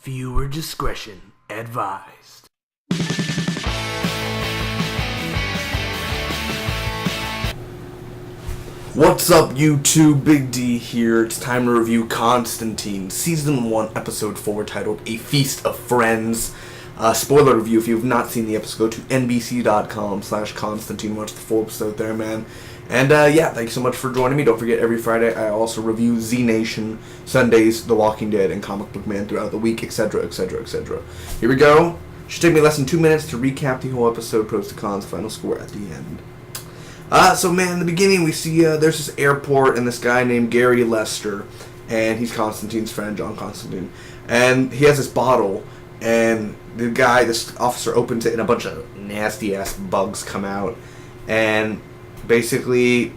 Viewer discretion advised. What's up, YouTube? Big D here. It's time to review Constantine, Season 1, Episode 4, titled A Feast of Friends. Spoiler review, if you have not seen the episode, go to nbc.com/Constantine. Watch the full episode there, man. And, yeah, thanks so much for joining me. Don't forget, every Friday I also review Z Nation, Sundays, The Walking Dead, and Comic Book Man throughout the week, etc., etc., etc. Here we go. Should take me less than 2 minutes to recap the whole episode, pros to cons, final score at the end. So, man, in the beginning we see there's this airport and this guy named Gary Lester, and he's Constantine's friend, John Constantine. And he has this bottle, and this officer opens it, and a bunch of nasty-ass bugs come out. And basically,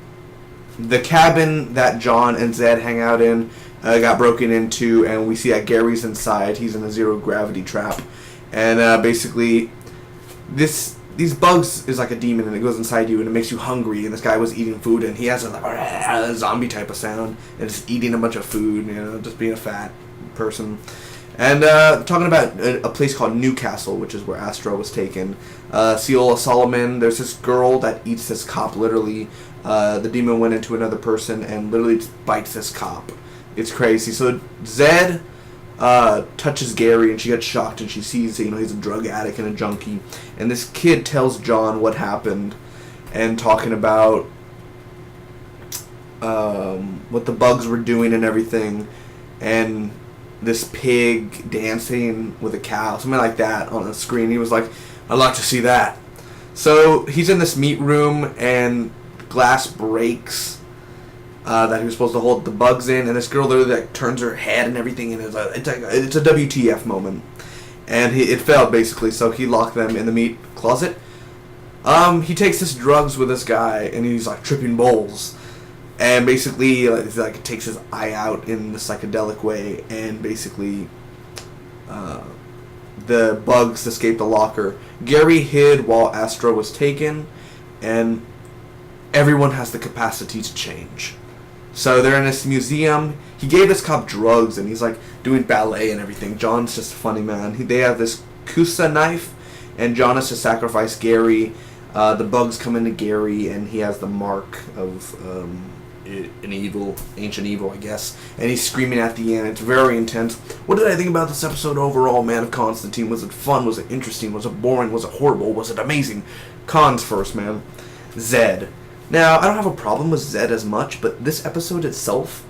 the cabin that John and Zed hang out in got broken into, and we see that Gary's inside. He's in a zero-gravity trap. And basically, these bugs is like a demon, and it goes inside you, and it makes you hungry. And this guy was eating food, and he has a zombie type of sound, and just eating a bunch of food, just being a fat person. And talking about a place called Newcastle, which is where Astra was taken. Ceola Solomon, there's this girl that eats this cop, literally. The demon went into another person and literally just bites this cop. It's crazy. So Zed touches Gary, and she gets shocked, and she sees, he's a drug addict and a junkie. And this kid tells John what happened, and talking about what the bugs were doing and everything. And this pig dancing with a cow, something like that on the screen. He was like, I'd like to see that. So he's in this meat room, and glass breaks that he was supposed to hold the bugs in, and this girl literally turns her head and everything, and it's a WTF moment. And it failed, basically, so he locked them in the meat closet. He takes this drugs with this guy, and he's like tripping bowls. And basically, it takes his eye out in the psychedelic way, and basically, the bugs escape the locker. Gary hid while Astra was taken, and everyone has the capacity to change. So they're in this museum. He gave this cop drugs, and he's like doing ballet and everything. John's just a funny man. They have this Kusa knife, and John has to sacrifice Gary. The bugs come into Gary, and he has the mark of ancient evil, I guess, and he's screaming at the end. It's very intense. What did I think about this episode overall, man, of Constantine? Was it fun? Was it interesting? Was it boring? Was it horrible? Was it amazing? Cons first, man. Zed. Now, I don't have a problem with Zed as much, but this episode itself,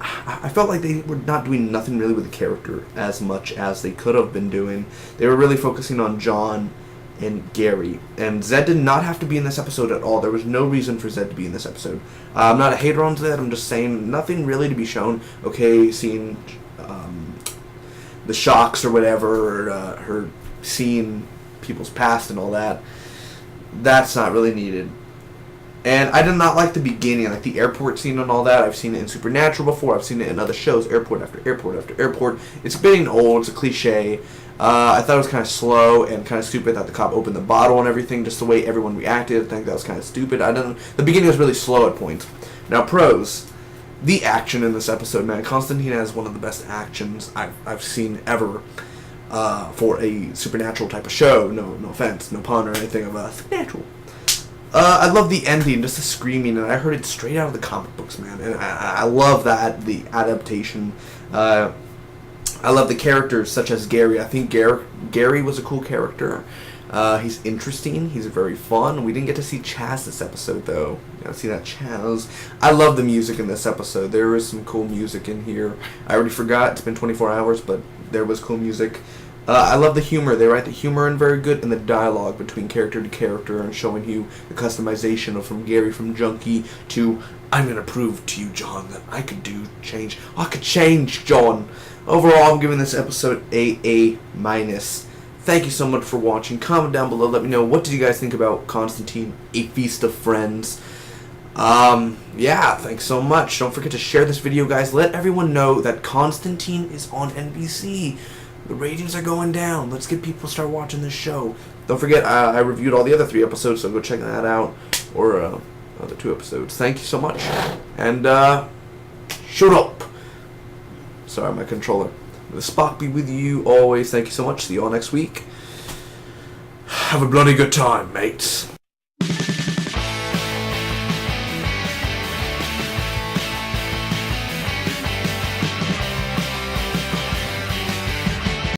I felt like they were not doing nothing really with the character as much as they could have been doing. They were really focusing on John and Gary, and Zed did not have to be in this episode at all. There was no reason for Zed to be in this episode. I'm not a hater on Zed, I'm just saying nothing really to be shown. Okay, seeing the shocks or whatever, or her seeing people's past and all that, that's not really needed. And I did not like the beginning, like the airport scene and all that. I've seen it in Supernatural before, I've seen it in other shows, airport after airport after airport. It's getting old, it's a cliche. I thought it was kind of slow and kind of stupid that the cop opened the bottle and everything, just the way everyone reacted. I think that was kind of stupid. The beginning was really slow at points. Now, pros. The action in this episode, man. Constantine has one of the best actions I've seen ever for a Supernatural type of show. No offense, no pun or anything of Supernatural. I love the ending, just the screaming, and I heard it straight out of the comic books, man. And I love that, the adaptation. I love the characters such as Gary. I think Gary was a cool character. He's interesting. He's very fun. We didn't get to see Chaz this episode, though. You got to see that Chaz. I love the music in this episode. There is some cool music in here. I already forgot. It's been 24 hours, but there was cool music. I love the humor. They write the humor in very good, and the dialogue between character to character, and showing you the customization from Gary from Junkie to, I'm going to prove to you, John, that I could change. I could change, John. Overall, I'm giving this episode A-. Thank you so much for watching. Comment down below. Let me know, what did you guys think about Constantine, A Feast of Friends? Yeah, thanks so much. Don't forget to share this video, guys. Let everyone know that Constantine is on NBC. The ratings are going down. Let's get people to start watching this show. Don't forget, I reviewed all the other 3 episodes, so go check that out. Or other 2 episodes. Thank you so much. And, shut up. Sorry, my controller. The Spock be with you always. Thank you so much. See you all next week. Have a bloody good time, mates.